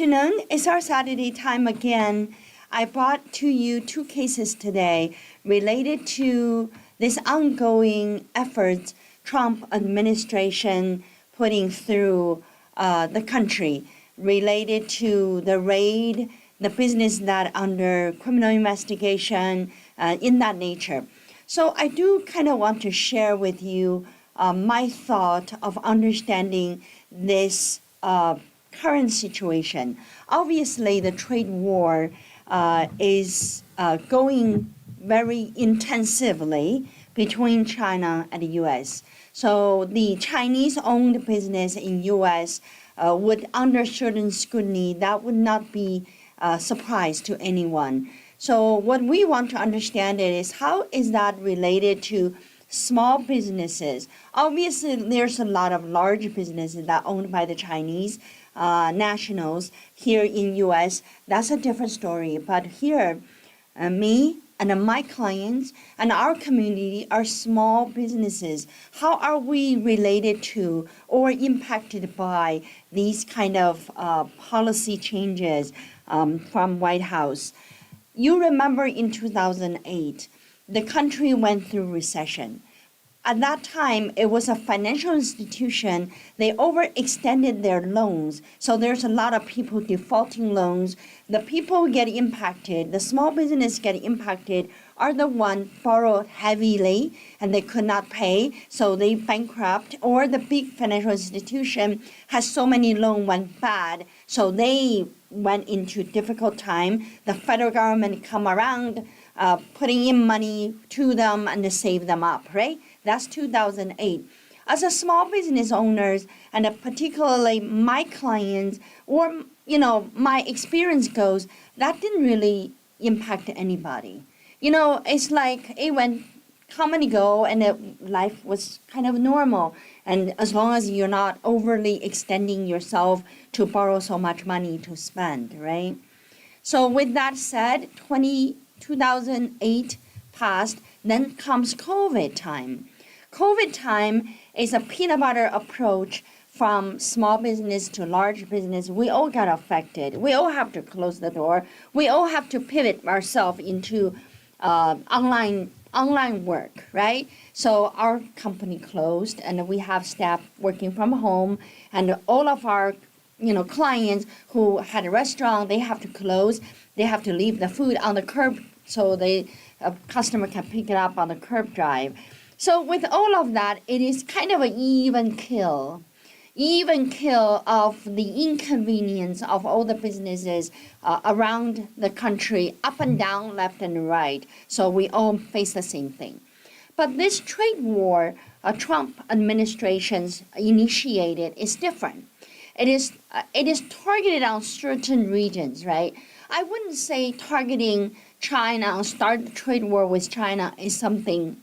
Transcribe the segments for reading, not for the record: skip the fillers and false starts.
afternoon. It's our Saturday time again. I brought to you two cases today related to this ongoing effort Trump administration putting through the country related to the raid, the business that under criminal investigation, in that nature. So I do kind of want to share with you my thought of understanding this current situation. Obviously, the trade war is going very intensively between China and the U.S. So the Chinese-owned business in U.S. Would, under certain scrutiny, that would not be a surprise to anyone. So what we want to understand is how is that related to small businesses? Obviously, there's a lot of large businesses that are owned by the Chinese nationals here in U.S. That's a different story. But here, me and my clients and our community are small businesses. How are we related to or impacted by these kind of policy changes from White House? You remember in 2008, the country went through recession. At that time, it was a financial institution. They overextended their loans. So there's a lot of people defaulting loans. The people get impacted, the small business get impacted are the one borrowed heavily and they could not pay, so they bankrupt, or the big financial institution has so many loans went bad, so they went into difficult time. The federal government come around, putting in money to them and to save them up, right? That's 2008. As a small business owners, and particularly my clients, or my experience goes, that didn't really impact anybody. It's like it went come and go, and life was kind of normal. And as long as you're not overly extending yourself to borrow so much money to spend, right? So with that said, 2008 passed, then comes COVID time. COVID time is a peanut butter approach from small business to large business. We all got affected. We all have to close the door. We all have to pivot ourselves into online work, right? So our company closed, and we have staff working from home, and all of our clients who had a restaurant, they have to close. They have to leave the food on the curb so a customer can pick it up on the curb drive. So with all of that, it is kind of an even kill of the inconvenience of all the businesses around the country, up and down, left and right. So we all face the same thing. But this trade war Trump administration's initiated is different. It is targeted on certain regions, right? I wouldn't say targeting China or start the trade war with China is something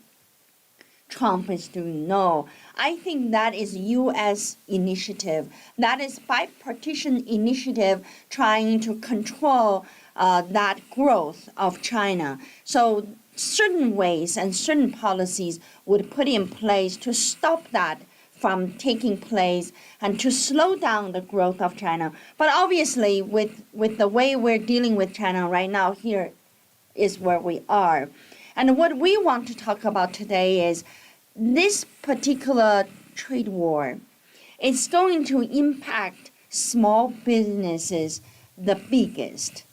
Trump is doing. No, I think that is U.S. initiative. That is bipartisan initiative trying to control that growth of China. So certain ways and certain policies would put in place to stop that from taking place and to slow down the growth of China. But obviously, with the way we're dealing with China right now, here is where we are. And what we want to talk about today is this particular trade war. It's going to impact small businesses the biggest,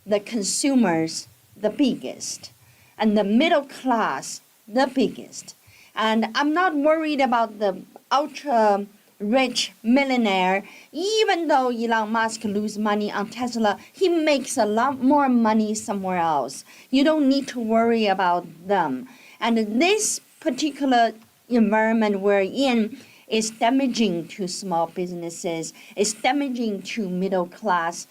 the consumers the biggest, and the middle class the biggest. And I'm not worried about the ultra rich millionaire. Even though Elon Musk loses money on Tesla, he makes a lot more money somewhere else. You don't need to worry about them. And this particular environment we're in is damaging to small businesses, it's damaging to middle class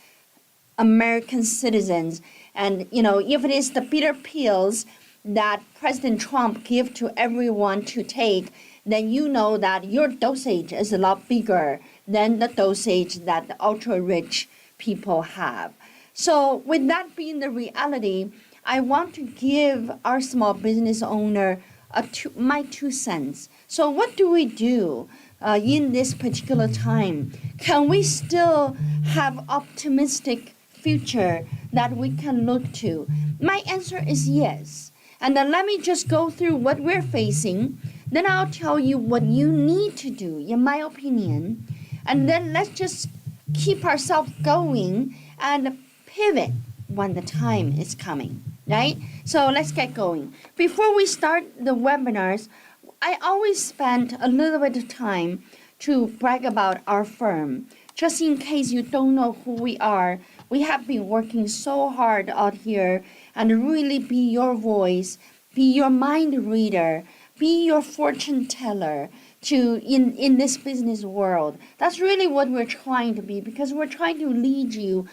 American citizens. And if it is the bitter pills that President Trump give to everyone to take, then you know that your dosage is a lot bigger than the dosage that the ultra-rich people have. So with that being the reality, I want to give our small business owner my 2 cents. So what do we do? in this particular time? Can we still have optimistic future that we can look to? My answer is yes. And then let me just go through what we're facing. Then I'll tell you what you need to do, in my opinion. And then let's just keep ourselves going and pivot when the time is coming, right? So let's get going. Before we start the webinars, I always spend a little bit of time to brag about our firm. Just in case you don't know who we are, we have been working so hard out here and really be your voice, be your mind reader, be your fortune teller in this business world. That's really what we're trying to be, because we're trying to lead you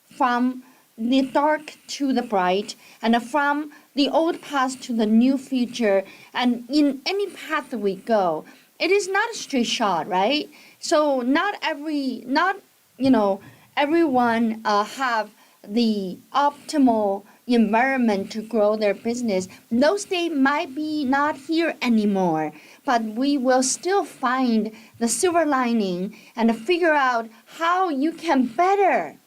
from the dark to the bright, and from the old past to the new future. And in any path we go, it is not a straight shot, right? So not everyone have the optimal environment to grow their business. Those days might be not here anymore, but we will still find the silver lining and figure out how you can better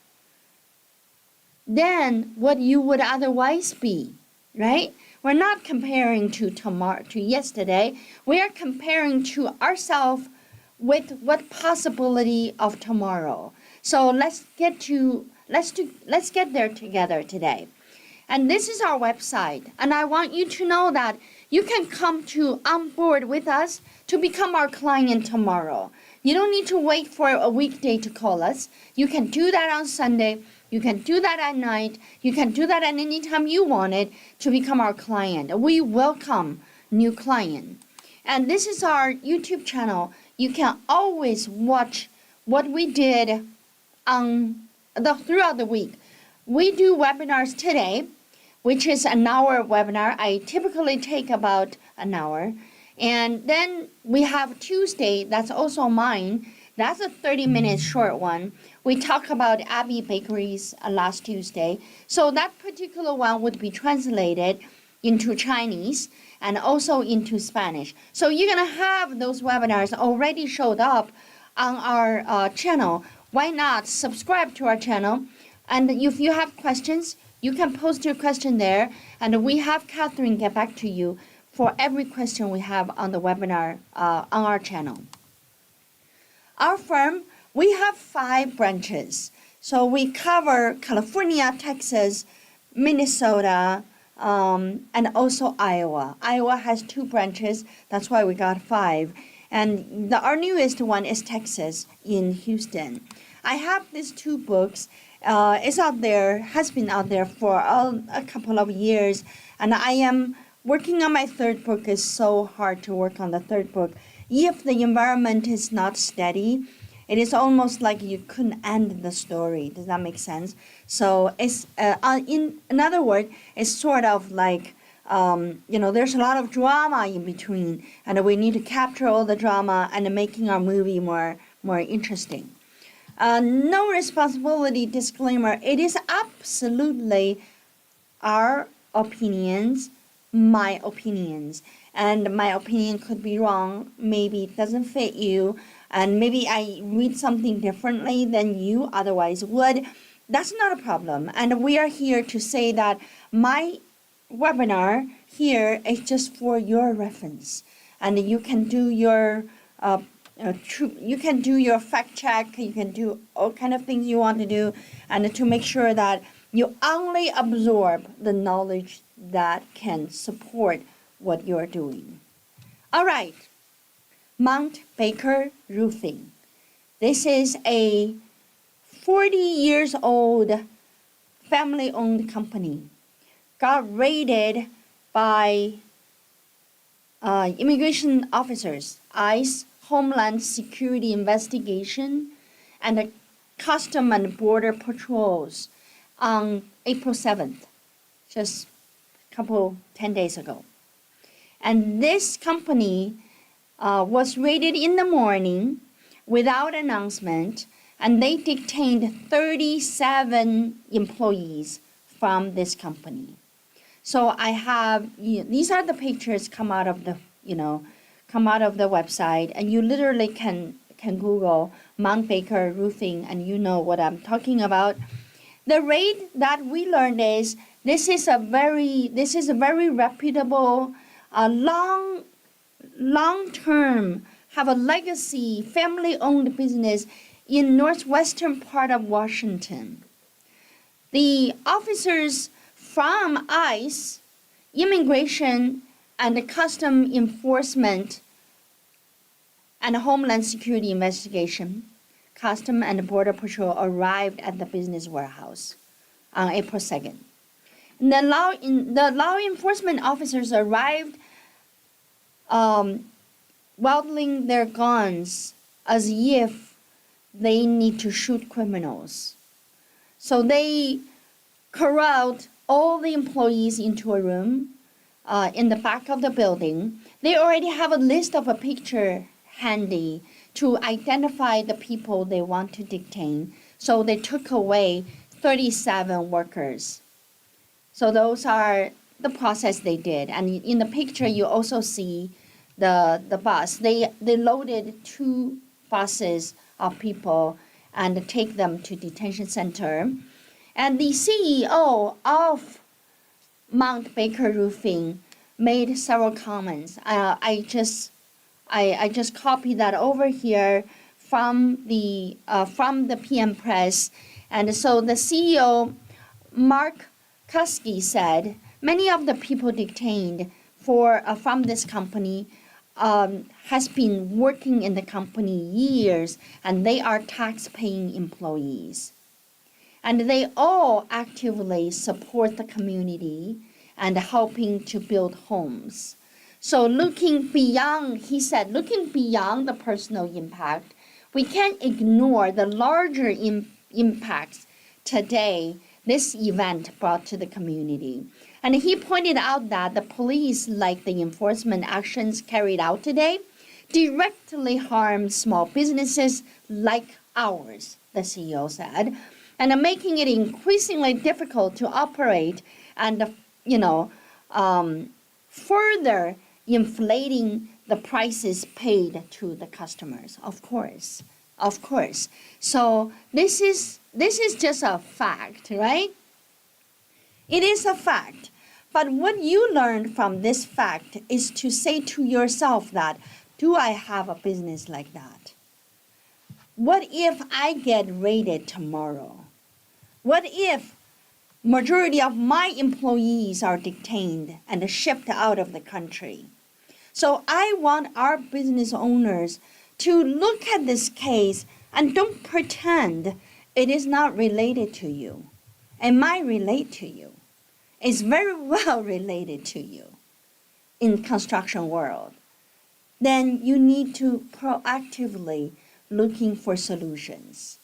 than what you would otherwise be, right? We're not comparing to tomorrow, to yesterday. We are comparing to ourselves with what possibility of tomorrow. So let's get there together today. And this is our website. And I want you to know that you can come on board with us to become our client tomorrow. You don't need to wait for a weekday to call us. You can do that on Sunday. You can do that at night. You can do that at any time you want it to become our client. We welcome new client. And this is our YouTube channel. You can always watch what we did throughout the week. We do webinars today, which is an hour webinar. I typically take about an hour. And then we have Tuesday, that's also mine. That's a 30-minute short one. We talk about Abbey Bakeries last Tuesday. So that particular one would be translated into Chinese and also into Spanish. So you're going to have those webinars already showed up on our channel. Why not subscribe to our channel? And if you have questions, you can post your question there. And we have Catherine get back to you for every question we have on the webinar on our channel. Our firm, we have 5 branches. So we cover California, Texas, Minnesota, and also Iowa. Iowa has 2 branches. That's why we got 5. And our newest one is Texas in Houston. I have these 2 books. It's out there, has been out there for a couple of years. And I am working on my 3rd book. It's so hard to work on the 3rd book. If the environment is not steady, it is almost like you couldn't end the story. Does that make sense? So it's, in other words, it's sort of like, there's a lot of drama in between, and we need to capture all the drama and making our movie more interesting. No responsibility disclaimer. It is absolutely our opinions, my opinions. And my opinion could be wrong. Maybe it doesn't fit you. And maybe I read something differently than you otherwise would. That's not a problem. And we are here to say that my webinar here is just for your reference. And you can do your fact check. You can do all kind of things you want to do, and to make sure that you only absorb the knowledge that can support what you're doing. All right, Mount Baker Roofing. This is a 40 years old family-owned company. Got raided by immigration officers, ICE, Homeland Security Investigation, and the Custom and Border Patrols on April 7th, just 10 days ago. And this company was raided in the morning without announcement, and they detained 37 employees from this company. So I have, these are the pictures come out of the, come out of the website, and you literally can Google Mount Baker roofing, and you know what I'm talking about. The rate that we learned is this is a very reputable, long term, have a legacy, family owned business in northwestern part of Washington. The officers from ICE, Immigration and Custom Enforcement and Homeland Security Investigation, Custom and Border Patrol arrived at the business warehouse on April 2nd. The law enforcement officers arrived wielding their guns as if they need to shoot criminals. So they corralled all the employees into a room in the back of the building. They already have a list of a picture handy to identify the people they want to detain. So they took away 37 workers. So those are the process they did. And in the picture, you also see the bus. They loaded 2 buses of people and take them to detention center. And the CEO of Mount Baker Roofing made several comments. I just copied that over here from the PM Press. And so the CEO, Mark Kuski, said many of the people detained from this company has been working in the company years, and they are tax-paying employees. And they all actively support the community and helping to build homes. So looking beyond, he said, looking beyond the personal impact, we can't ignore the larger impacts today this event brought to the community. And he pointed out that the police, like the enforcement actions carried out today, directly harm small businesses like ours, the CEO said, and making it increasingly difficult to operate and, further inflating the prices paid to the customers, of course. So this is just a fact, right? It is a fact. But what you learned from this fact is to say to yourself that, do I have a business like that? What if I get raided tomorrow? What if majority of my employees are detained and shipped out of the country? So I want our business owners to look at this case and don't pretend it is not related to you. It might relate to you. It's very well related to you in construction world. Then you need to proactively looking for solutions.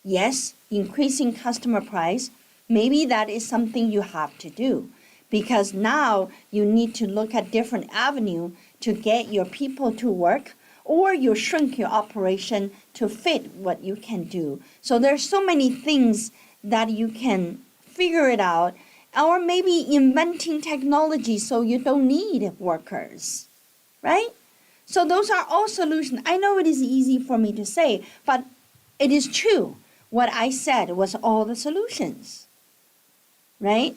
Yes, increasing customer price, maybe that is something you have to do, because now you need to look at different avenue to get your people to work, or you shrink your operation to fit what you can do. So there's so many things that you can figure it out, or maybe inventing technology so you don't need workers, right? So those are all solutions. I know it is easy for me to say, but it is true. What I said was all the solutions, right?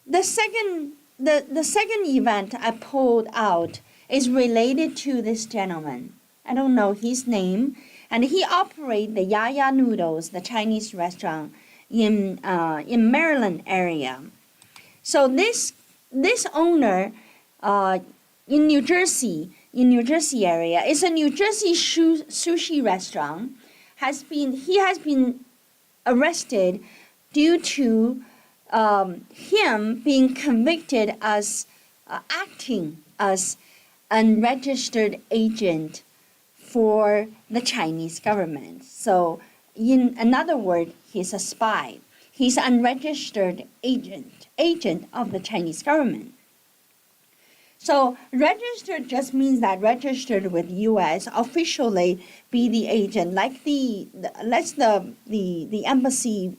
The second event I pulled out is related to this gentleman. I don't know his name, and he operates the Yaya Noodles, the Chinese restaurant in Maryland area. So this owner in New Jersey area, is a New Jersey sushi restaurant. He has been arrested due to him being convicted as acting as unregistered agent for the Chinese government. So in another word, he's a spy. He's an unregistered agent of the Chinese government. So registered just means that registered with U.S. officially be the agent, like the embassy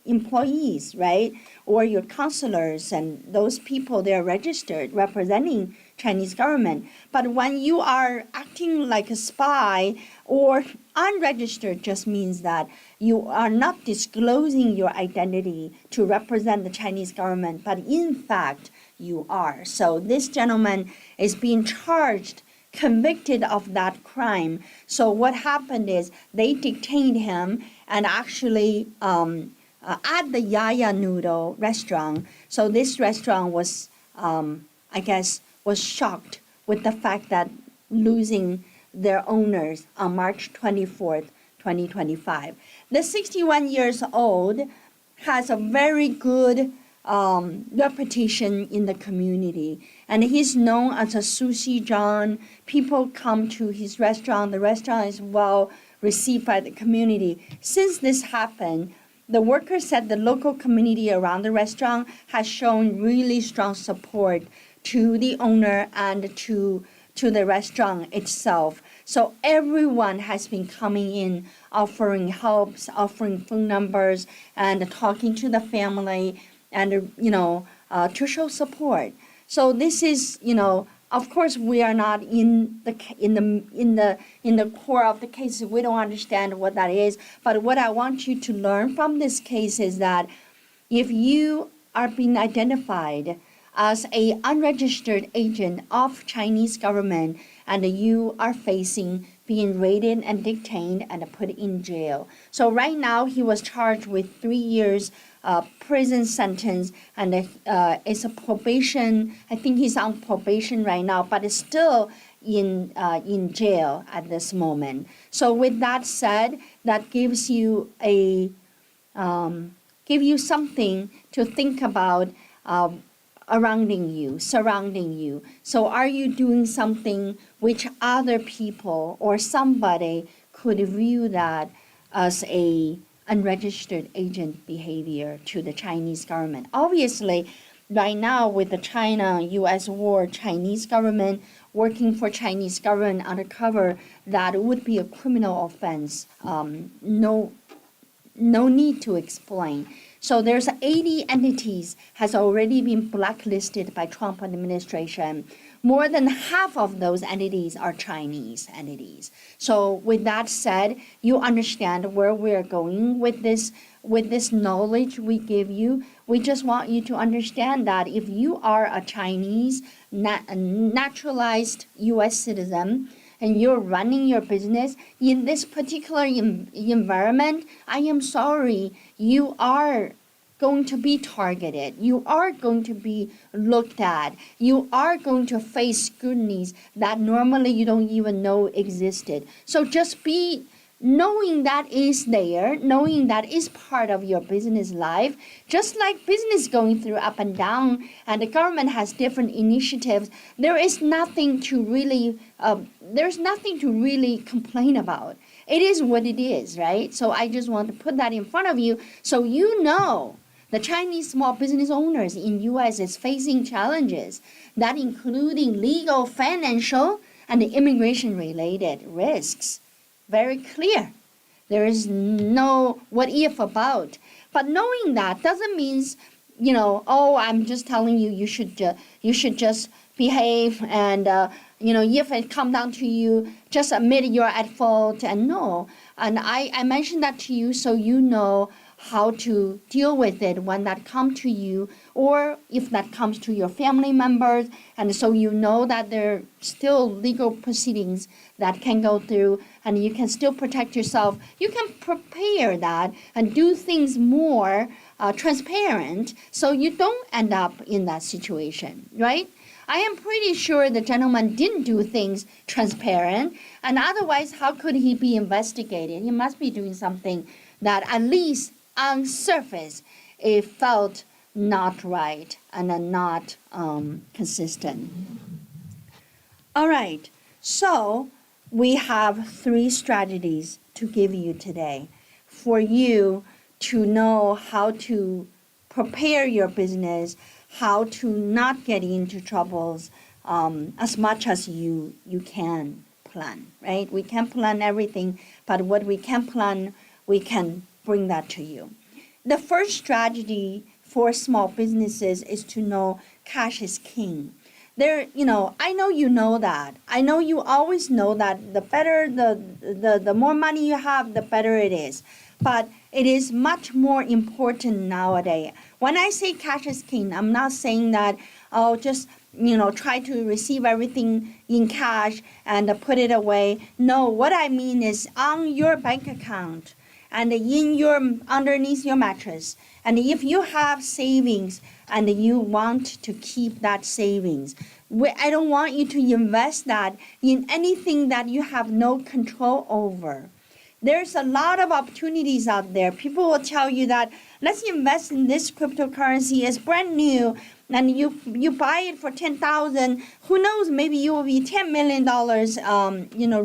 employees, right? Or your counselors and those people, they're registered representing Chinese government. But when you are acting like a spy or unregistered, just means that you are not disclosing your identity to represent the Chinese government, but in fact you are. So this gentleman is being charged, convicted of that crime. So what happened is they detained him and actually at the Yaya Noodle restaurant. So this restaurant was, I guess, was shocked with the fact that losing their owners on March 24th, 2025. The 61 years old has a very good reputation in the community, and he's known as a sushi John. People come to his restaurant. The restaurant is well received by the community. Since this happened, the workers said the local community around the restaurant has shown really strong support to the owner and to the restaurant itself. So everyone has been coming in, offering helps, offering phone numbers, and talking to the family, and to show support. So this is, of course, we are not in the core of the case. We don't understand what that is. But what I want you to learn from this case is that if you are being identified as a unregistered agent of Chinese government and you are facing being raided and detained and put in jail. So right now he was charged with 3 years prison sentence, and it's a probation. I think he's on probation right now, but is still in jail at this moment. So with that said, that gives you something to think about surrounding you. So are you doing something which other people or somebody could view that as a unregistered agent behavior to the Chinese government? Obviously, right now with the China-U.S. war, Chinese government working for Chinese government undercover, that would be a criminal offense. No need to explain. So there's 80 entities has already been blacklisted by Trump administration. More than half of those entities are Chinese entities. So with that said, you understand where we're going with this knowledge we give you. We just want you to understand that if you are a Chinese naturalized U.S. citizen, and you're running your business in this particular environment, I am sorry, you are going to be targeted. You are going to be looked at. You are going to face scrutinies that normally you don't even know existed. So just be knowing that is there, knowing that is part of your business life, just like business going through up and down, and the government has different initiatives. There is nothing to really complain about. It is what it is, right? So I just want to put that in front of you so you know the Chinese small business owners in U.S. is facing challenges that including legal, financial, and immigration-related risks. Very clear. There is no what if about. But knowing that doesn't mean, I'm just telling you you should just behave and if it come down to you, just admit you're at fault and no. And I mentioned that to you so you know how to deal with it when that comes to you, or if that comes to your family members, and so you know that there are still legal proceedings that can go through and you can still protect yourself. You can prepare that and do things more transparent so you don't end up in that situation, right? I am pretty sure the gentleman didn't do things transparent, and otherwise how could he be investigated? He must be doing something that at least on surface it felt not right and not consistent. All right, so we have 3 strategies to give you today for you to know how to prepare your business, how to not get into troubles as much as you can plan, right? We can't plan everything, but what we can plan, we can bring that to you. the first strategy for small businesses is to know cash is king. I know you know that. I know you always know that the more money you have, the better it is. But it is much more important nowadays. When I say cash is king, I'm not saying that, oh, just, try to receive everything in cash and put it away. No, what I mean is on your bank account and underneath your mattress. And if you have savings and you want to keep that savings, I don't want you to invest that in anything that you have no control over. There's a lot of opportunities out there. People will tell you that let's invest in this cryptocurrency. It's brand new, and you buy it for 10,000. Who knows? Maybe you will be $10 million,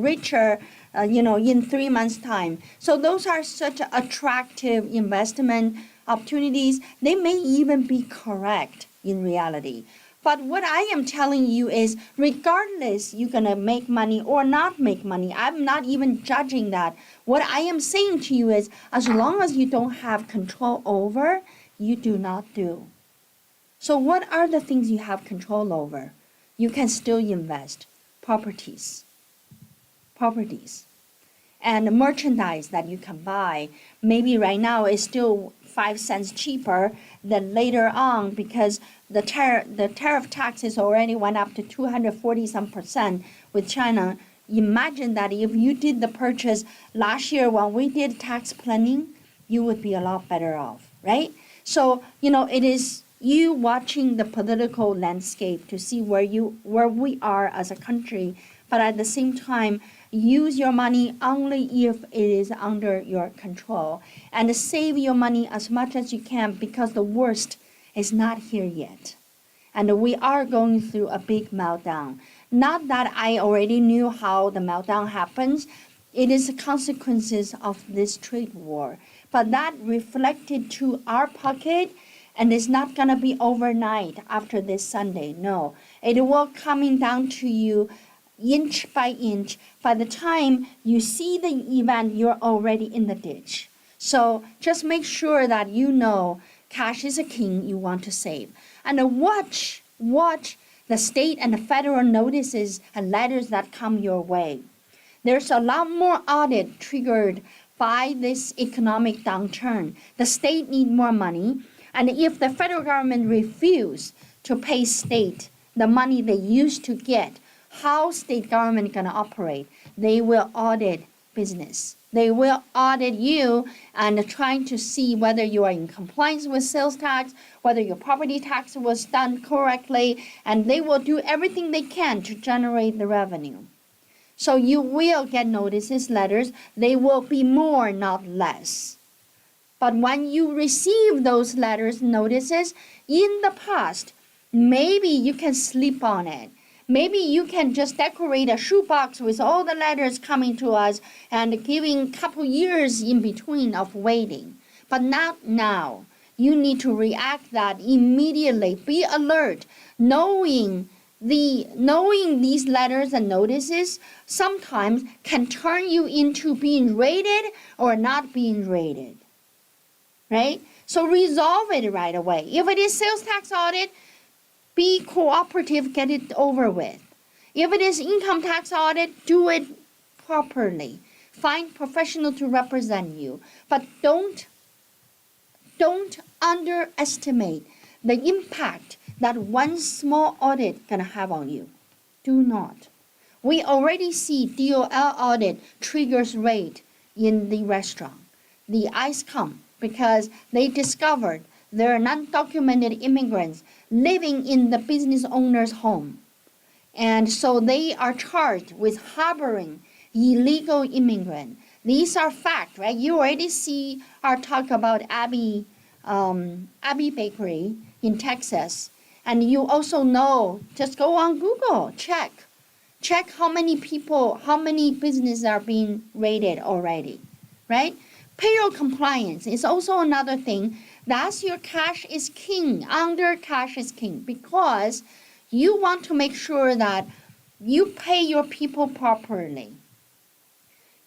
richer, in 3 months' time. So those are such attractive investment opportunities. They may even be correct in reality. But what I am telling you is, regardless you're going to make money or not make money, I'm not even judging that. What I am saying to you is, as long as you don't have control over, you do not do. So what are the things you have control over? You can still invest. Properties. And merchandise that you can buy. Maybe right now is still 5 cents cheaper than later on because the tariff taxes already went up to 240% with China. Imagine that if you did the purchase last year when we did tax planning, you would be a lot better off, right? So, it is you watching the political landscape to see where we are as a country, but at the same time, use your money only if it is under your control, and save your money as much as you can because the worst is not here yet. And we are going through a big meltdown. Not that I already knew how the meltdown happens. It is the consequences of this trade war. But that reflected to our pocket, and it's not going to be overnight after this Sunday. No, it will coming down to you inch by inch. By the time you see the event, you're already in the ditch. So just make sure that you know cash is a king you want to save. And watch the state and the federal notices and letters that come your way. There's a lot more audit triggered by this economic downturn. The state need more money. And if the federal government refuse to pay state the money they used to get, how state government going to operate? They will audit business. They will audit you and trying to see whether you are in compliance with sales tax, whether your property tax was done correctly, and they will do everything they can to generate the revenue. So you will get notices, letters. They will be more, not less. But when you receive those letters, notices, in the past, maybe you can sleep on it. Maybe you can just decorate a shoebox with all the letters coming to us and giving a couple years in between of waiting. But not now. You need to react that immediately. Be alert. Knowing these letters and notices sometimes can turn you into being raided or not being raided. Right? So resolve it right away. If it is sales tax audit, be cooperative, get it over with. If it is income tax audit, do it properly. Find professional to represent you. But don't underestimate the impact that one small audit can have on you. Do not. We already see DOL audit triggers raid in the restaurant. The ICE come because they discovered there are undocumented immigrants living in the business owner's home. And so they are charged with harboring illegal immigrants. These are facts, right? You already see our talk about Abbey Bakery in Texas. And you also know, just go on Google, check how many people, how many businesses are being raided already, right? Payroll compliance is also another thing. That's your cash is king, under cash is king, because you want to make sure that you pay your people properly.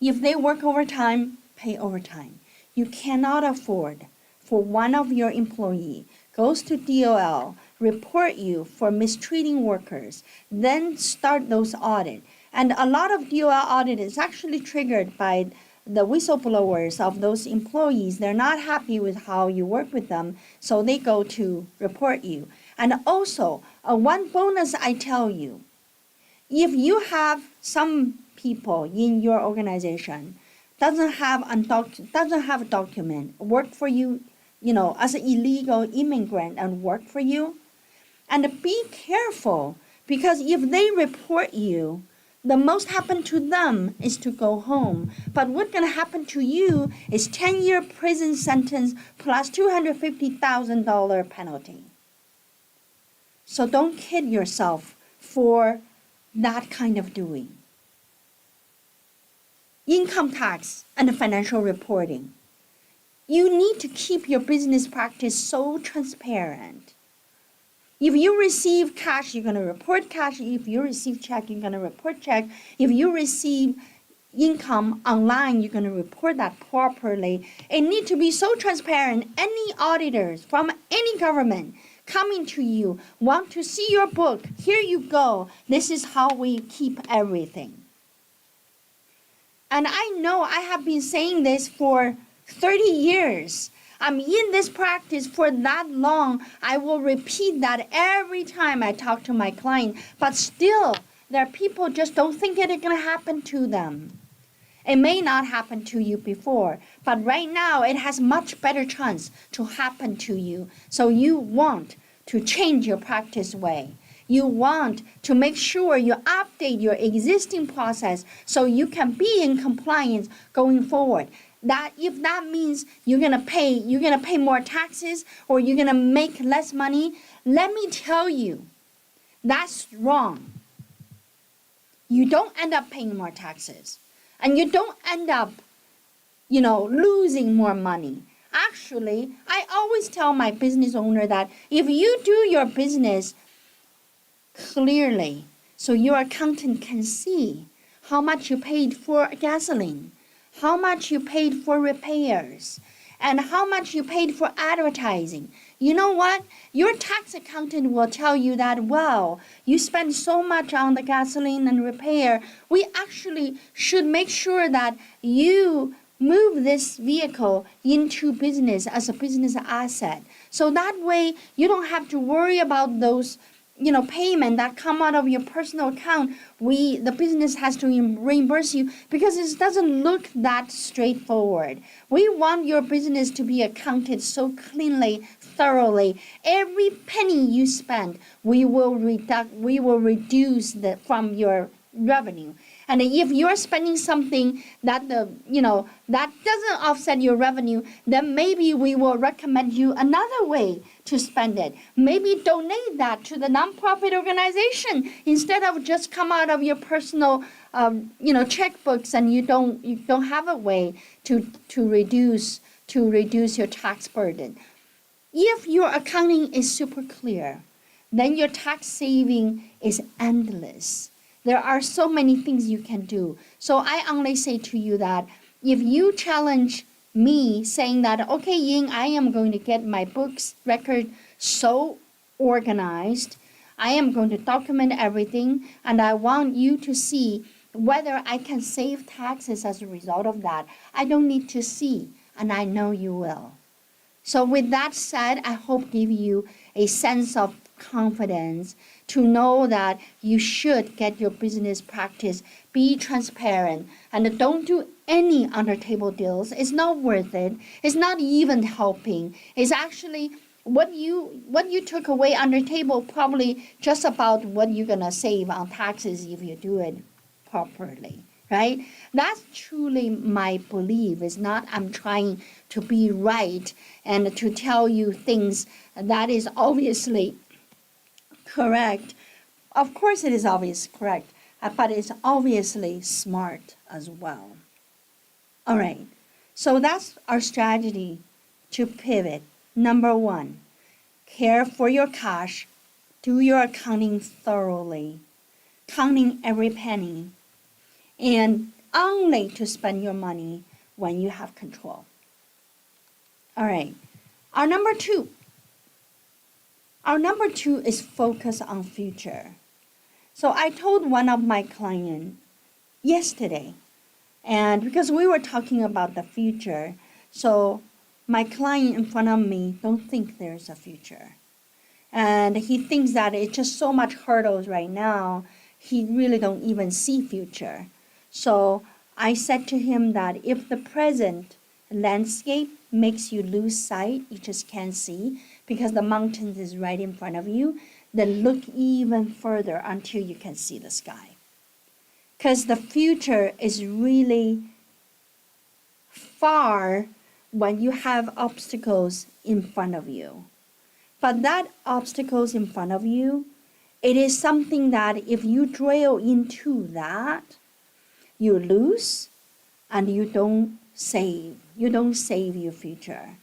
If they work overtime, pay overtime. You cannot afford for one of your employee goes to DOL, report you for mistreating workers, then start those audits. And a lot of DOL audit is actually triggered by the whistleblowers of those employees. They're not happy with how you work with them, so they go to report you. And also, one bonus I tell you, if you have some people in your organization doesn't have a document, work for you, as an illegal immigrant and work for you, and be careful, because if they report you, the most happen to them is to go home. But what's going to happen to you is 10-year prison sentence plus $250,000 penalty. So don't kid yourself for that kind of doing. Income tax and financial reporting. You need to keep your business practice so transparent. If you receive cash, you're going to report cash. If you receive check, you're going to report check. If you receive income online, you're going to report that properly. It needs to be so transparent. Any auditors from any government coming to you want to see your book. Here you go. This is how we keep everything. And I know I have been saying this for 30 years. I'm in this practice for that long. I will repeat that every time I talk to my client. But still, there are people just don't think it is going to happen to them. It may not happen to you before, but right now it has much better chance to happen to you. So you want to change your practice way. You want to make sure you update your existing process so you can be in compliance going forward. That if that means you're gonna pay more taxes or you're gonna make less money, let me tell you, that's wrong. You don't end up paying more taxes, and you don't end up, losing more money. Actually, I always tell my business owner that if you do your business clearly, so your accountant can see how much you paid for gasoline, how much you paid for repairs, and how much you paid for advertising. You know what? Your tax accountant will tell you that, wow, you spent so much on the gasoline and repair. We actually should make sure that you move this vehicle into business as a business asset. So that way you don't have to worry about those payment that come out of your personal account. The business has to reimburse you because it doesn't look that straightforward. We want your business to be accounted so cleanly, thoroughly. Every penny you spend, we will reduce from your revenue. And if you're spending something that that doesn't offset your revenue, then maybe we will recommend you another way to spend it. Maybe donate that to the nonprofit organization instead of just come out of your personal checkbooks, and you don't have a way to reduce your tax burden. If your accounting is super clear, then your tax saving is endless. There are so many things you can do. So I only say to you that if you challenge me saying that, okay, Ying, I am going to get my books record so organized, I am going to document everything, and I want you to see whether I can save taxes as a result of that. I don't need to see, and I know you will. So with that said, I hope give you a sense of confidence to know that you should get your business practice, be transparent, and don't do any under-table deals. It's not worth it. It's not even helping. It's actually what you took away under table, probably just about what you're gonna save on taxes if you do it properly, right? That's truly my belief. It's not I'm trying to be right and to tell you things that is obviously correct. Of course it is obviously correct, but it's obviously smart as well. All right, so that's our strategy to pivot. Number one, care for your cash, do your accounting thoroughly, counting every penny, and only to spend your money when you have control. All right, Our number two. Our number two is focus on future. So I told one of my clients yesterday, and because we were talking about the future, so my client in front of me don't think there's a future. And he thinks that it's just so much hurdles right now, he really don't even see future. So I said to him that if the present landscape makes you lose sight, you just can't see because the mountains is right in front of you, then look even further until you can see the sky. Because the future is really far when you have obstacles in front of you. But that obstacles in front of you, it is something that if you drill into that, you lose and you don't save. You don't save your future.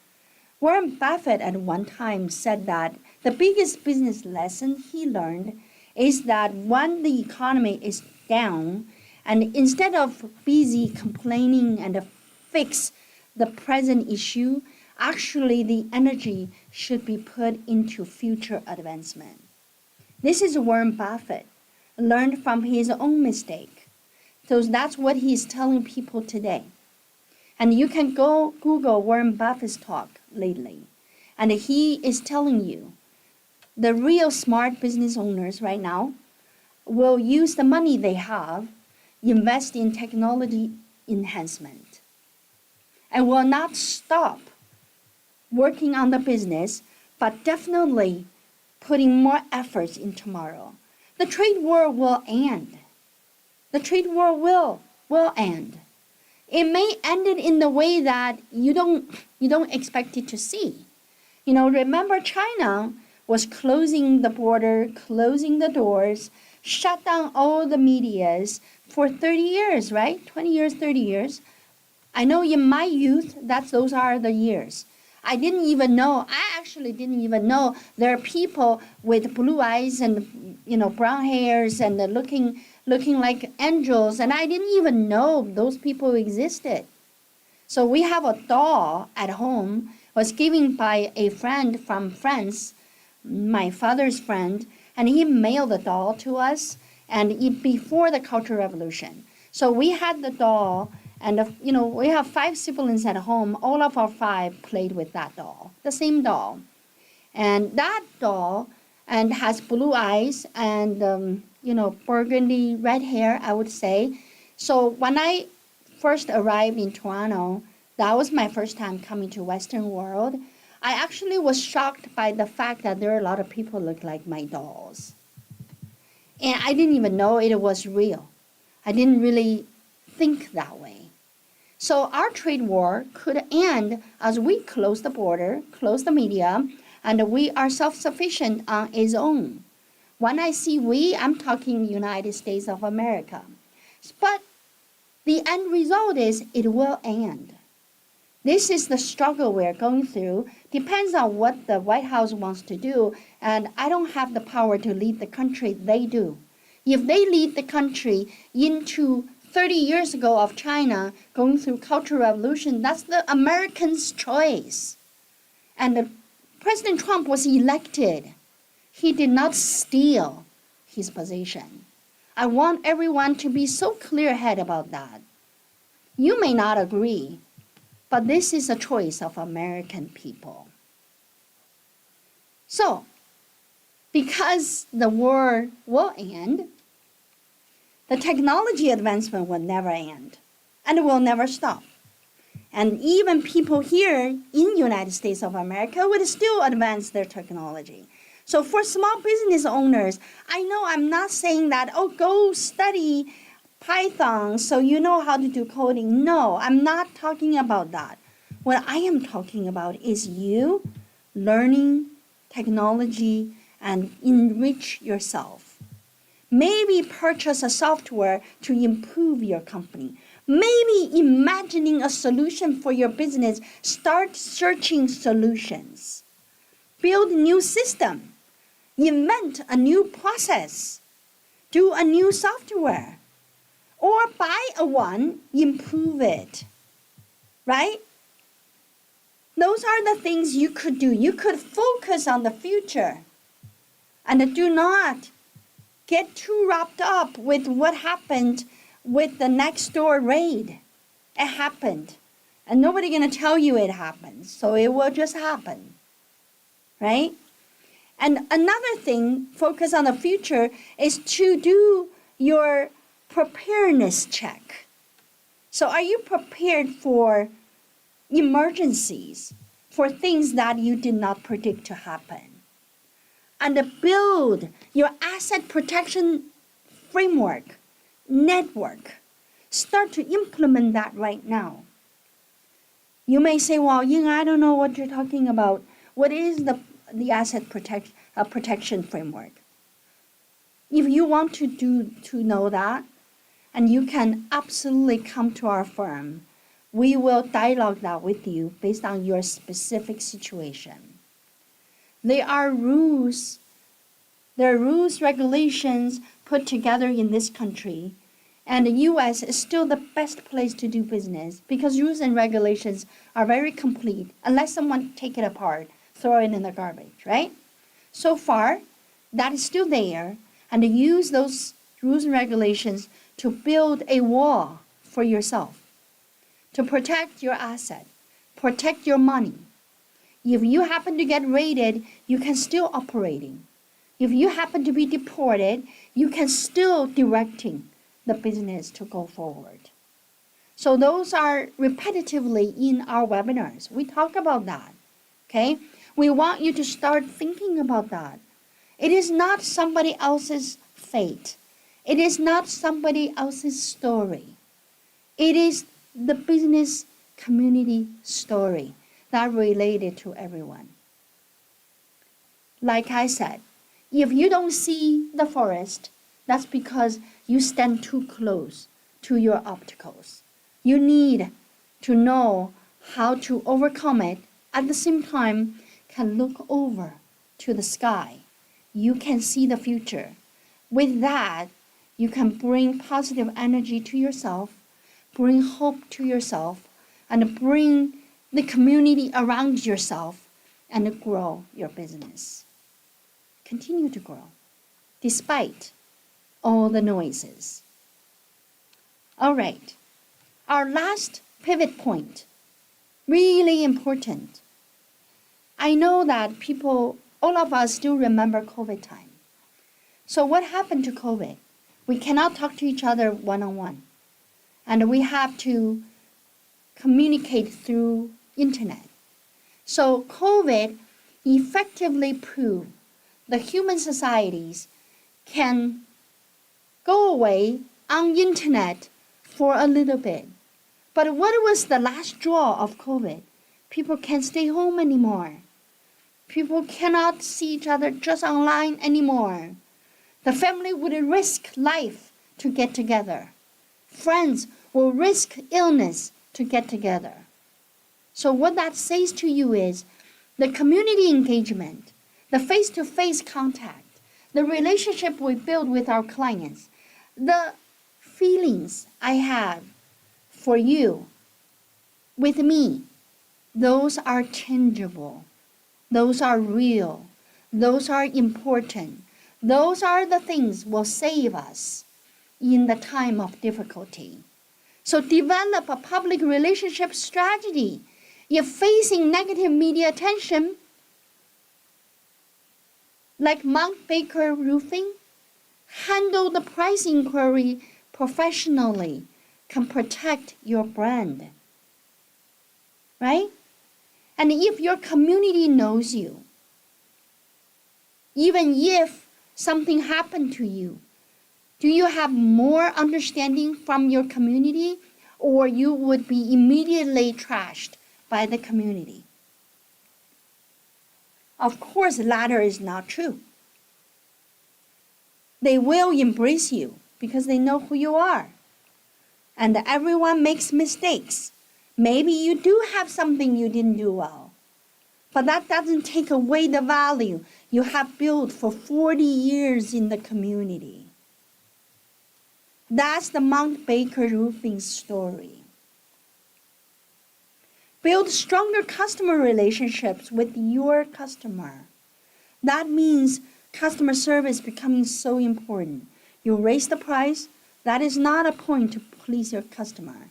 Warren Buffett at one time said that the biggest business lesson he learned is that when the economy is down, and instead of busy complaining and fix the present issue, actually the energy should be put into future advancement. This is Warren Buffett, learned from his own mistake. So that's what he's telling people today. And you can go Google Warren Buffett's talk lately. And he is telling you the real smart business owners right now will use the money they have, invest in technology enhancement, and will not stop working on the business, but definitely putting more efforts in tomorrow. The trade war will end. The trade war will end. It may end it in the way that you don't expect it to see. Remember China was closing the border, closing the doors, shut down all the medias for 30 years, right? 20 years, 30 years. I know in my youth, those are the years. I actually didn't even know there are people with blue eyes and, brown hairs and looking like angels, and I didn't even know those people existed. So we have a doll at home, was given by a friend from France, my father's friend, and he mailed the doll to us, and before the Cultural Revolution. So we had the doll, and we have 5 siblings at home. All of our 5 played with that doll, the same doll. And that doll and has blue eyes and burgundy red hair, I would say. So when I first arrived in Toronto, that was my first time coming to Western world. I actually was shocked by the fact that there are a lot of people look like my dolls. And I didn't even know it was real. I didn't really think that way. So our trade war could end as we close the border, close the media, and we are self-sufficient on its own. When I say we, I'm talking United States of America. But the end result is it will end. This is the struggle we're going through. Depends on what the White House wants to do, and I don't have the power to lead the country. They do. If they lead the country into 30 years ago of China going through Cultural Revolution, that's the Americans' choice. And President Trump was elected. He did not steal his position. I want everyone to be so clear-headed about that. You may not agree, but this is a choice of American people. So, because the war will end, the technology advancement will never end, and it will never stop. And even people here in the United States of America would still advance their technology. So for small business owners, I know I'm not saying that, go study Python so you know how to do coding. No, I'm not talking about that. What I am talking about is you learning technology and enrich yourself. Maybe purchase a software to improve your company. Maybe imagining a solution for your business, start searching solutions. Build a new system. Invent a new process. Do a new software. Or buy a one, improve it. Right? Those are the things you could do. You could focus on the future and do not get too wrapped up with what happened with the next door raid. It happened. And nobody's going to tell you it happened. So it will just happen. Right? And another thing, focus on the future, is to do your preparedness check. So are you prepared for emergencies, for things that you did not predict to happen? And build your asset protection framework, network. Start to implement that right now. You may say, well, Ying, I don't know what you're talking about. What is the asset protection framework? If you want to know that, and you can absolutely come to our firm, we will dialogue that with you based on your specific situation. There are rules, regulations put together in this country, and the U.S. is still the best place to do business because rules and regulations are very complete unless someone take it apart, throw it in the garbage, right? So far, that is still there, and use those rules and regulations to build a wall for yourself, to protect your asset, protect your money. If you happen to get raided, you can still operating. If you happen to be deported, you can still directing the business to go forward. So those are repetitively in our webinars. We talk about that, okay? We want you to start thinking about that. It is not somebody else's fate. It is not somebody else's story. It is the business community story that related to everyone. Like I said, if you don't see the forest, that's because you stand too close to your obstacles. You need to know how to overcome it. At the same time, can look over to the sky. You can see the future. With that, you can bring positive energy to yourself, bring hope to yourself, and bring the community around yourself, and grow your business. Continue to grow, despite all the noises. All right, our last pivot point, really important. I know that people, all of us still remember COVID time. So what happened to COVID? We cannot talk to each other one-on-one. And we have to communicate through internet. So COVID effectively proved the human societies can go away on internet for a little bit. But what was the last straw of COVID? People can't stay home anymore. People cannot see each other just online anymore. The family would risk life to get together. Friends will risk illness to get together. So what that says to you is the community engagement, the face-to-face contact, the relationship we build with our clients, the feelings I have for you, with me, those are tangible. Those are real. Those are important. Those are the things will save us in the time of difficulty. So develop a public relationship strategy. If facing negative media attention, like Mount Baker Roofing, handle the price inquiry professionally, can protect your brand, right? And if your community knows you, even if something happened to you, do you have more understanding from your community, or you would be immediately trashed by the community? Of course, the latter is not true. They will embrace you because they know who you are. And everyone makes mistakes. Maybe you do have something you didn't do well, but that doesn't take away the value you have built for 40 years in the community. That's the Mount Baker Roofing story. Build stronger customer relationships with your customer. That means customer service becoming so important. You raise the price, that is not a point to please your customer.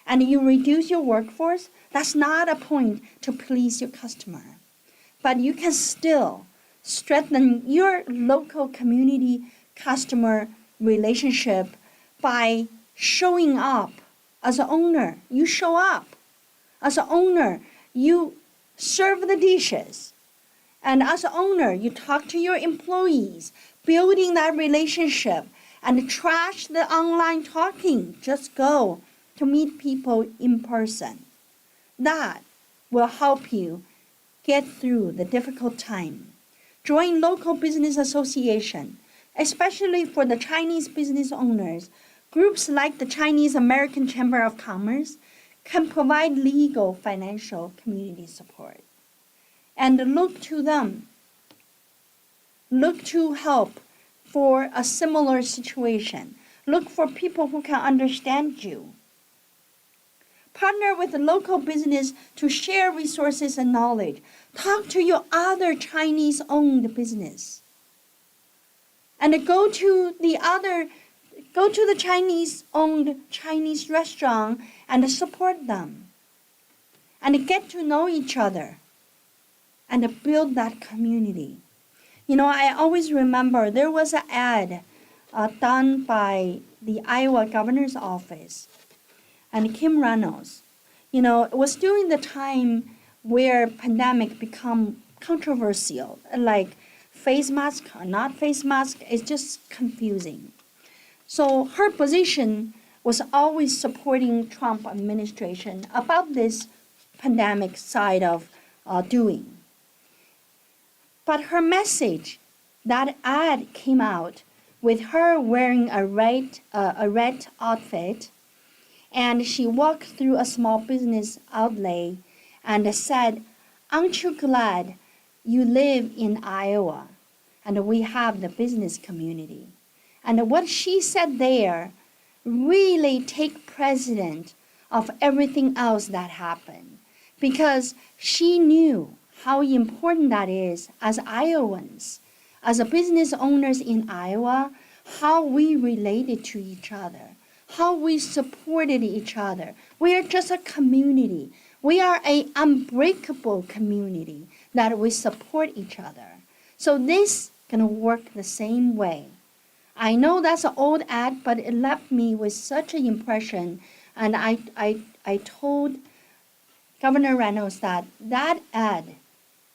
And you reduce your workforce, that's not a point to please your customer. But you can still strengthen your local community customer relationship by showing up as an owner. You show up as an owner, you serve the dishes. And as an owner, you talk to your employees, building that relationship and trash the online talking. Just go to meet people in person. That will help you get through the difficult time. Join local business association, especially for the Chinese business owners. Groups like the Chinese American Chamber of Commerce can provide legal, financial, community support. And look to them. Look to help for a similar situation. Look for people who can understand you. Partner with the local business to share resources and knowledge. Talk to your other Chinese-owned business. And go to the Chinese-owned Chinese restaurant and support them. And get to know each other. And build that community. You know, I always remember there was an ad done by the Iowa governor's office and Kim Reynolds. You know, it was during the time where pandemic become controversial, like face mask or not face mask, it's just confusing. So her position was always supporting Trump administration about this pandemic side of doing. But her message, that ad came out with her wearing a red outfit, and she walked through a small business outlet and said, "Aren't you glad you live in Iowa and we have the business community?" And what she said there really take precedent of everything else that happened, because she knew how important that is as Iowans, as a business owners in Iowa, how we related to each other, how we supported each other. We are just a community. We are an unbreakable community that we support each other. So this can work the same way. I know that's an old ad, but it left me with such an impression. And I told Governor Reynolds that ad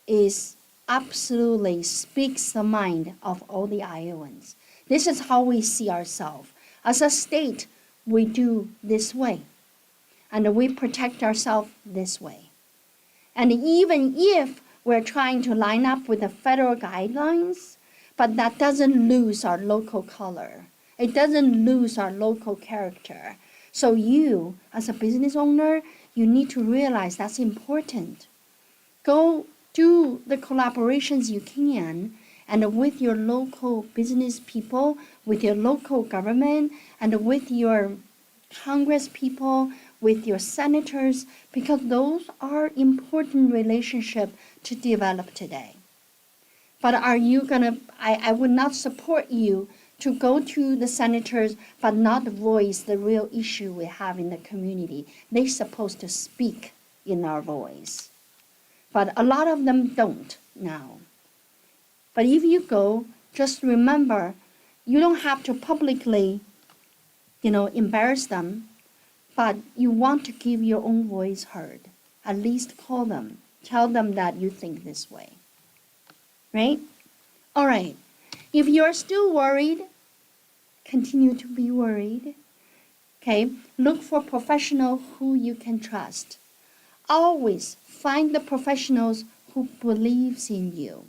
is absolutely speaks the mind of all the Iowans. This is how we see ourselves. As a state, we do this way, and we protect ourselves this way. And even if we're trying to line up with the federal guidelines, but that doesn't lose our local color. It doesn't lose our local character. So you, as a business owner, you need to realize that's important. Go do the collaborations you can, and with your local business people, with your local government, and with your Congress people, with your senators, because those are important relationships to develop today. But are you gonna, I would not support you to go to the senators but not voice the real issue we have in the community. They're supposed to speak in our voice. But a lot of them don't now. But if you go, just remember, you don't have to publicly, embarrass them, but you want to give your own voice heard. At least call them. Tell them that you think this way. Right? All right. If you're still worried, continue to be worried. Okay? Look for professionals who you can trust. Always find the professionals who believes in you.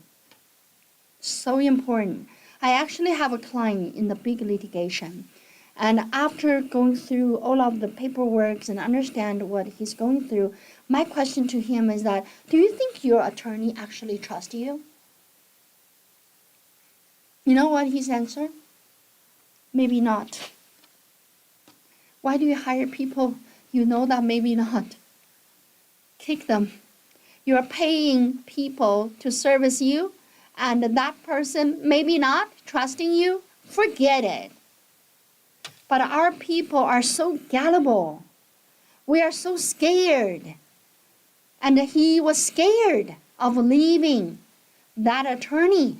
So important. I actually have a client in the big litigation, and after going through all of the paperwork and understand what he's going through, my question to him is that, do you think your attorney actually trusts you? You know what his answer? Maybe not. Why do you hire people you know that maybe not? kick them. You're paying people to service you, and that person maybe not trusting you, forget it. But our people are so gullible. We are so scared. And he was scared of leaving that attorney.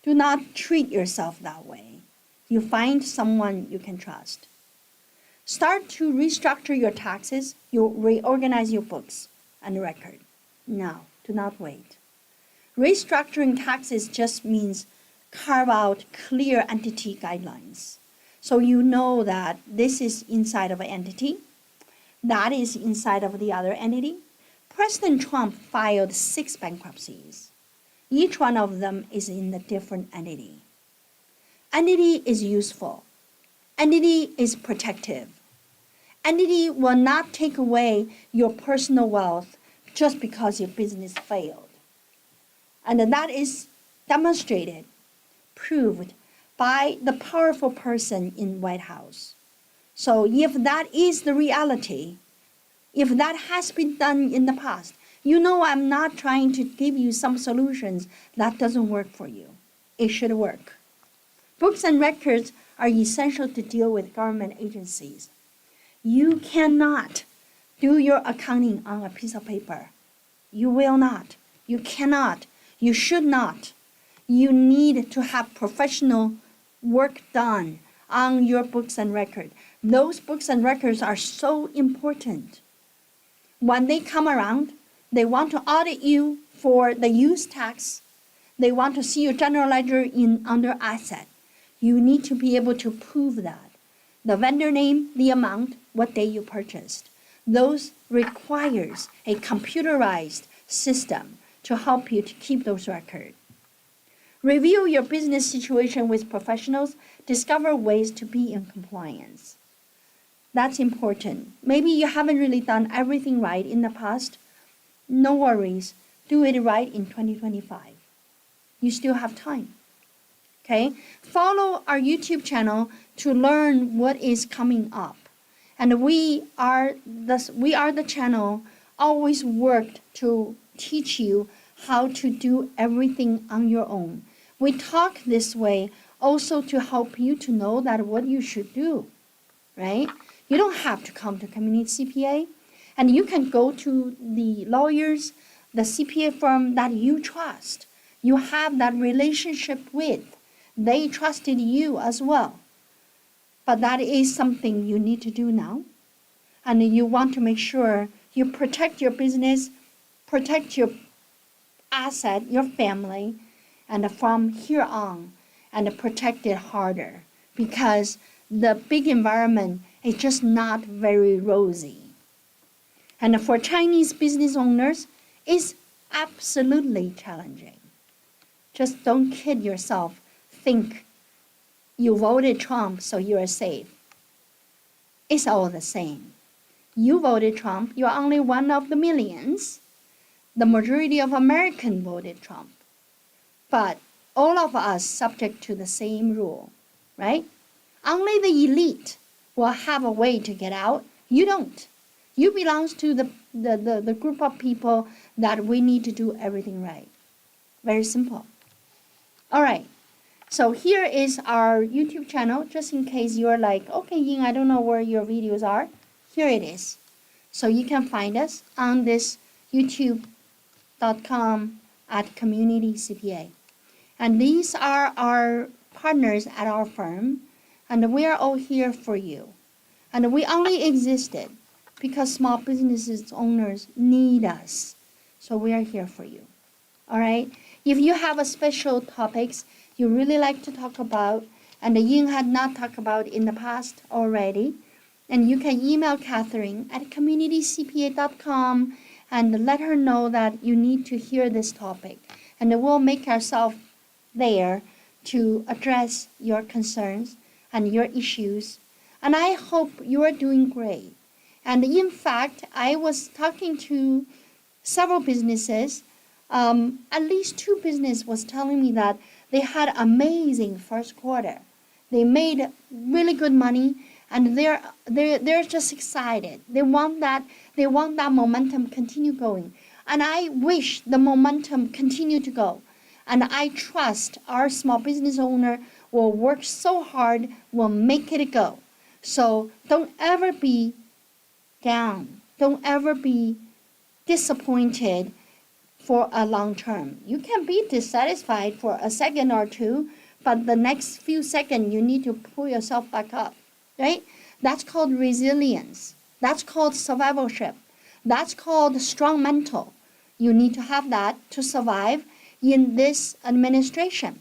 Do not treat yourself that way. You find someone you can trust. Start to restructure your taxes. You reorganize your books and record. Now, do not wait. Restructuring taxes just means carve out clear entity guidelines. So you know that this is inside of an entity, that is inside of the other entity. President Trump filed 6 bankruptcies. Each one of them is in a different entity. Entity is useful. Entity is protective. Entity will not take away your personal wealth just because your business failed. And that is demonstrated, proved by the powerful person in White House. So if that is the reality, if that has been done in the past, you know I'm not trying to give you some solutions that doesn't work for you. It should work. Books and records are essential to deal with government agencies. You cannot do your accounting on a piece of paper. You will not. You cannot. You should not. You need to have professional work done on your books and records. Those books and records are so important. When they come around, they want to audit you for the use tax. They want to see your general ledger in under asset. You need to be able to prove that. The vendor name, the amount, what day you purchased. Those requires a computerized system to help you to keep those records. Review your business situation with professionals. Discover ways to be in compliance. That's important. Maybe you haven't really done everything right in the past. No worries. Do it right in 2025. You still have time. Okay? Follow our YouTube channel to learn what is coming up. And we are the channel always worked to teach you how to do everything on your own. We talk this way also to help you to know that what you should do, right? You don't have to come to community CPA, and you can go to the lawyers, the CPA firm that you trust. You have that relationship with. They trusted you as well. But that is something you need to do now. And you want to make sure you protect your business, protect your asset, your family, and from here on, and protect it harder, because the big environment is just not very rosy. And for Chinese business owners, it's absolutely challenging. Just don't kid yourself. Think you voted Trump, so you are safe. It's all the same. You voted Trump, you're only one of the millions. The majority of Americans voted Trump. But all of us subject to the same rule, right? Only the elite will have a way to get out. You don't. You belong to the group of people that we need to do everything right. Very simple. All right. So here is our YouTube channel, just in case you're like, okay, Ying, I don't know where your videos are. Here it is. So you can find us on this youtube.com at Community CPA. And these are our partners at our firm, and we are all here for you. And we only existed because small businesses owners need us. So we are here for you. All right? If you have a special topics you really like to talk about, and Ying had not talked about in the past already, and you can email Catherine at communitycpa.com and let her know that you need to hear this topic. And we'll make ourselves there to address your concerns and your issues. And I hope you are doing great. And in fact, I was talking to several businesses. At least 2 businesses was telling me that they had amazing first quarter. They made really good money, and they're just excited. They want that momentum continue going, and I wish the momentum continue to go, and I trust our small business owner will work so hard, will make it go. So don't ever be down. Don't ever be disappointed for a long term. You can be dissatisfied for a second or two, but the next few seconds you need to pull yourself back up, right? That's called resilience. That's called survivalship. That's called strong mental. You need to have that to survive in this administration.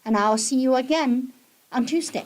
And I'll see you again on Tuesday.